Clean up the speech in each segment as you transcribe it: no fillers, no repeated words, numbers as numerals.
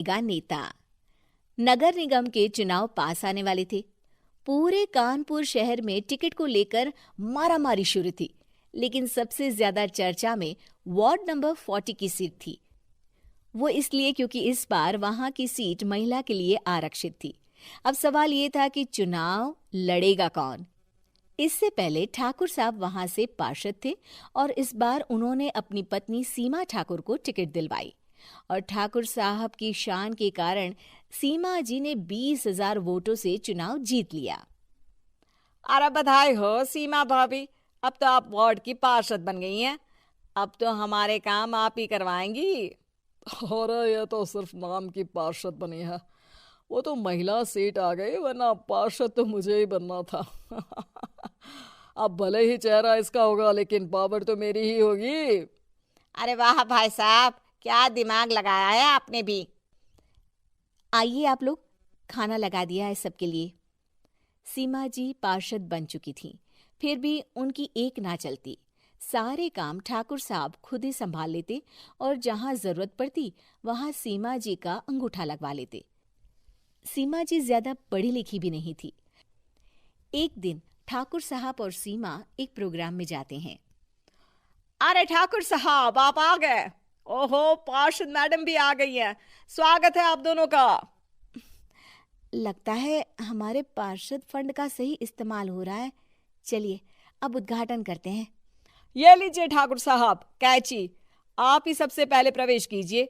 का नेता। नगर निगम के चुनाव पास आने वाले थे। पूरे कानपुर शहर में टिकट को लेकर मारामारी शुरू थी, लेकिन सबसे ज्यादा चर्चा में वार्ड नंबर 40 की सीट थी। वो इसलिए क्योंकि इस बार वहां की सीट महिला के लिए आरक्षित थी। अब सवाल ये था कि चुनाव लड़ेगा कौन। इससे पहले ठाकुर साहब वहां से पार्षद थे और इस बार उन्होंने अपनी पत्नी सीमा ठाकुर को टिकट दिलवाई और ठाकुर साहब की शान के कारण सीमा जी ने 20,000 वोटों से चुनाव जीत लिया। अरे बधाई हो सीमा भाभी, अब तो आप वार्ड की पार्षद बन गई हैं। अब तो हमारे काम आप ही करवाएंगी। अरे ये तो सिर्फ नाम की पार्षद बनी है, वो तो महिला सीट आ गई, वरना पार्षद तो मुझे ही बनना था। अब भले ही चेहरा इसका होगा, लेकिन पावर तो मेरी ही होगी। अरे वाह भाई साहब, क्या दिमाग लगाया है आपने भी। आइए आप लोग, खाना लगा दिया है सबके लिए। सीमा जी पार्षद बन चुकी थीं, फिर भी उनकी एक ना चलती। सारे काम ठाकुर साहब खुद ही संभाल लेते और जहां जरूरत पड़ती वहां सीमा जी का अंगूठा लगवा लेते। सीमा जी ज्यादा पढ़ी लिखी भी नहीं थी। एक दिन ठाकुर साहब और सीमा एक प्रोग्राम में जाते हैं। अरे ठाकुर साहब, आप आ गए। ओहो, पार्षद मैडम भी आ गई हैं। स्वागत है आप दोनों का। लगता है हमारे पार्षद फंड का सही इस्तेमाल हो रहा है। चलिए अब उद्घाटन करते हैं। ये लीजिए ठाकुर साहब कैची, आप ही सबसे पहले प्रवेश कीजिए।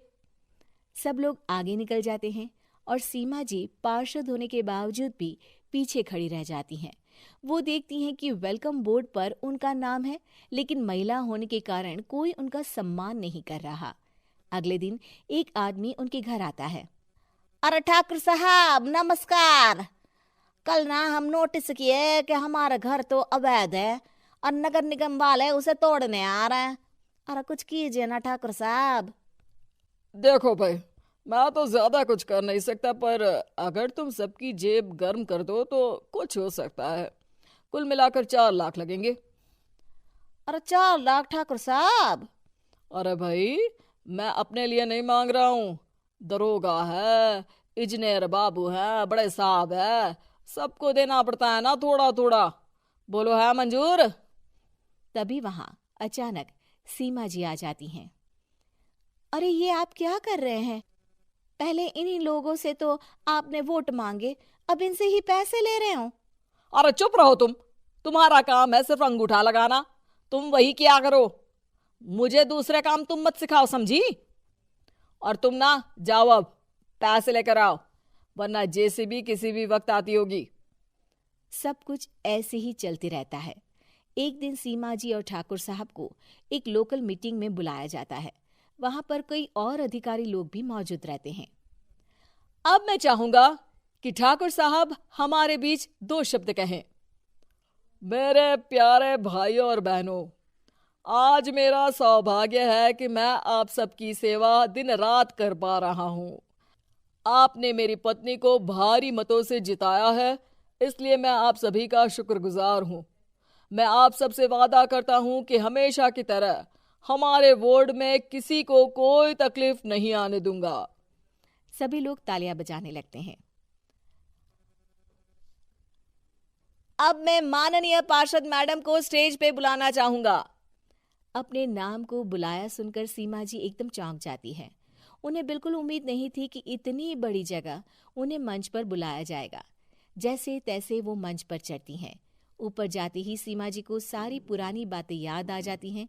सब लोग आगे निकल जाते हैं और सीमा जी पार्षद होने के बावजूद भी पीछे खड़ी रह जाती हैं। वो देखती हैं कि वेलकम बोर्ड पर उनका नाम है, लेकिन महिला होने के कारण कोई उनका सम्मान नहीं कर रहा। अगले दिन एक आदमी उनके घर आता है। अरे ठाकुर साहब नमस्कार। कल ना हम नोटिस किए कि हमारा घर तो अवैध है और नगर निगम वाले उसे तोड़ने आ रहे हैं। अरे कुछ कीजिए ना ठाकुर साहब। देखो भाई, मैं तो ज्यादा कुछ कर नहीं सकता, पर अगर तुम सबकी जेब गर्म कर दो तो कुछ हो सकता है। कुल मिलाकर 4 लाख लगेंगे। अरे 4 लाख ठाकुर साहब? अरे भाई, मैं अपने लिए नहीं मांग रहा हूँ। दरोगा है, इंजीनियर बाबू है, बड़े साहब है, सबको देना पड़ता है ना थोड़ा थोड़ा। बोलो है मंजूर? तभी वहां अचानक सीमा जी आ जाती हैं। अरे ये आप क्या कर रहे हैं? पहले इन्हीं लोगों से तो आपने वोट मांगे, अब इनसे ही पैसे ले रहे हो। अरे चुप रहो तुम। तुम्हारा काम है सिर्फ अंगूठा लगाना, तुम वही किया करो। मुझे दूसरे काम तुम मत सिखाओ, समझी? और तुम ना जाओ, अब पैसे लेकर आओ, वरना जेसीबी किसी भी वक्त आती होगी। सब कुछ ऐसे ही चलते रहता है। एक दिन सीमा जी और ठाकुर साहब को एक लोकल मीटिंग में बुलाया जाता है। वहां पर कई और अधिकारी लोग भी मौजूद रहते हैं। अब मैं चाहूंगा कि ठाकुर साहब हमारे बीच 2 शब्द कहें। मेरे प्यारे भाइयों और बहनों, आज मेरा सौभाग्य है कि मैं आप सबकी सेवा दिन रात कर पा रहा हूँ। आपने मेरी पत्नी को भारी मतों से जिताया है, इसलिए मैं आप सभी का शुक्रगुजार हूँ। मैं आप सबसे वादा करता हूँ कि हमेशा की तरह हमारे वार्ड में किसी को कोई तकलीफ नहीं आने दूंगा। सभी लोग तालियां बजाने लगते हैं। अब मैं माननीय पार्षद मैडम को स्टेज पे बुलाना चाहूंगा। अपने नाम को बुलाया सुनकर सीमा जी एकदम चौंक जाती है। उन्हें बिल्कुल उम्मीद नहीं थी कि इतनी बड़ी जगह उन्हें मंच पर बुलाया जाएगा। जैसे तैसे वो मंच पर चढ़ती हैं। ऊपर जाते ही सीमा जी को सारी पुरानी बातें याद आ जाती हैं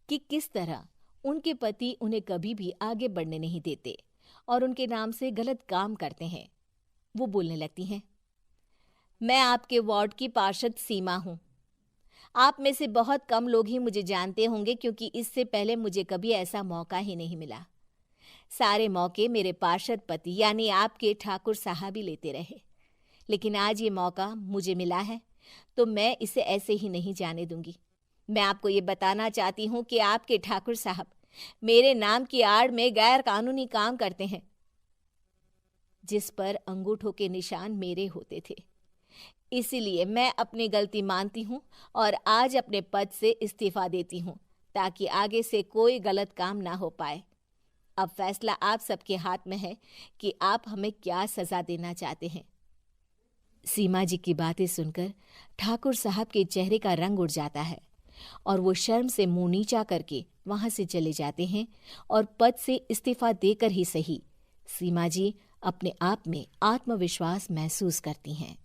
कि किस तरह उनके पति उन्हें कभी भी आगे बढ़ने नहीं देते और उनके नाम से गलत काम करते हैं। वो बोलने लगती हैं, मैं आपके वार्ड की पार्षद सीमा हूं। आप में से बहुत कम लोग ही मुझे जानते होंगे, क्योंकि इससे पहले मुझे कभी ऐसा मौका ही नहीं मिला। सारे मौके मेरे पार्षद पति यानी आपके ठाकुर साहब ही लेते रहे, लेकिन आज ये मौका मुझे मिला है तो मैं इसे ऐसे ही नहीं जाने दूंगी। मैं आपको ये बताना चाहती हूँ कि आपके ठाकुर साहब मेरे नाम की आड़ में गैर कानूनी काम करते हैं, जिस पर अंगूठों के निशान मेरे होते थे। इसीलिए मैं अपनी गलती मानती हूँ और आज अपने पद से इस्तीफा देती हूँ, ताकि आगे से कोई गलत काम ना हो पाए। अब फैसला आप सबके हाथ में है कि आप हमें क्या सजा देना चाहते हैं। सीमा जी की बातें सुनकर ठाकुर साहब के चेहरे का रंग उड़ जाता है और वो शर्म से मुंह नीचा करके वहां से चले जाते हैं और पद से इस्तीफा देकर ही सही सीमा जी अपने आप में आत्मविश्वास महसूस करती हैं।